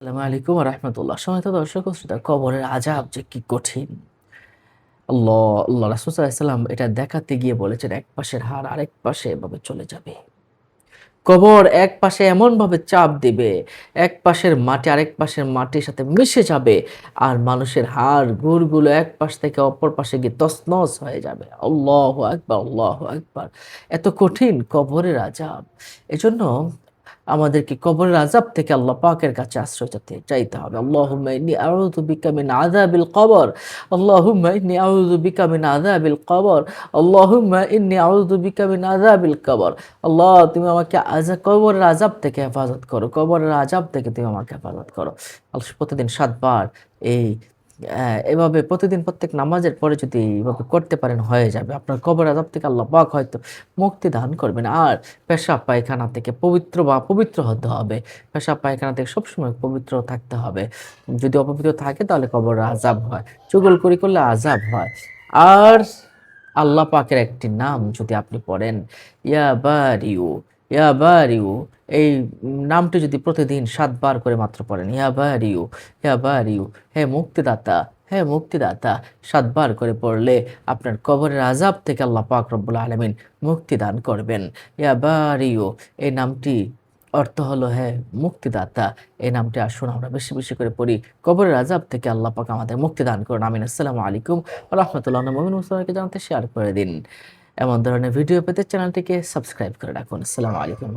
আসসালামু আলাইকুম ওয়া রাহমাতুল্লাহ। সম্মানিত দর্শক ও শ্রোতা, কবরের আযাব যে কি কঠিন। আল্লাহ রাসূল সাল্লাল্লাহু আলাইহি ওয়াসাল্লাম এটা দেখাতে গিয়ে বলেছেন, এক পাশের হাড় আরেক পাশে এভাবে চলে যাবে। কবর এক পাশে এমনভাবে চাপ দিবে, এক পাশের মাটি আরেক পাশের মাটির সাথে মিশে যাবে। আর মানুষের হাড় গুড়গুলো এক পাশ থেকে অপর পাশে গিয়ে তছনছ হয়ে যাবে। আল্লাহু আকবার, আল্লাহু আকবার। এত কঠিন কবরের আযাব। এজন্য আমাদেরকে কবরের আযাব থেকে আল্লাহ পাকের কাছে আশ্রয় চাইতে হবে। আল্লাহুম্মা ইন্নী আউযু বিকা মিন আযাবিল কবর। আল্লাহুম্মা ইন্নী আউযু বিকা মিন আযাবিল কবর। আল্লাহুম্মা ইন্নী আউযু বিকা মিন আযাবিল কবর। আল্লাহ, তুমি আমাকে কবরের আযাব থেকে হেফাজত করো। কবরের আযাব থেকে তুমি আমাকে হেফাজত করো। প্রতিদিন ৭ বার এই এভাবে প্রতিদিন প্রত্যেক নামাজের পরে যদি এভাবে করতে পারেন, হয়ে যাবে। আপনার কবরের আযাব থেকে আল্লাহ পাক হয়তো মুক্তি দান করবেন। আর পেশাব পায়খানা থেকে পবিত্র হতে হবে। পেশাব পায়খানা থেকে সবসময় পবিত্র থাকতে হবে। যদি অপবিত্র থাকে তাহলে কবরের আযাব হয়। চুগলখড়ি করলে আযাব হয়। আর আল্লাহ পাকের একটি নাম যদি আপনি পড়েন, ইয়া বারিউ, ইয়া বারিউ, এই নামটি যদি প্রতিদিন ৭ বার করে মাত্র পড়েন, ইয়া বারিউ, ইয়া বারিউ, হে মুক্তিদাতা, হে মুক্তিদাতা, ৭ বার করে পড়লে আপনার কবরের আযাব থেকে আল্লাহ পাক রব্বুল আলামিন মুক্তি দান করবেন। ইয়া বারিউ, এই নামটি অর্থ হলো হে মুক্তিদাতা। এই নামটি আসুন আমরা বেশি, বেশি করে পড়ি। কবরের আযাব থেকে আল্লাহ পাক আমাদের মুক্তি দান করুন। আমিন। আসসালামু আলাইকুম ওয়া রাহমাতুল্লাহি। অন্য মুমিন মুসলমানকে জানাতে শেয়ার করে দিন। এমন ধরনের ভিডিও পেতে চ্যানেলটিকে সাবস্ক্রাইব করে রাখুন। আসসালামু আলাইকুম।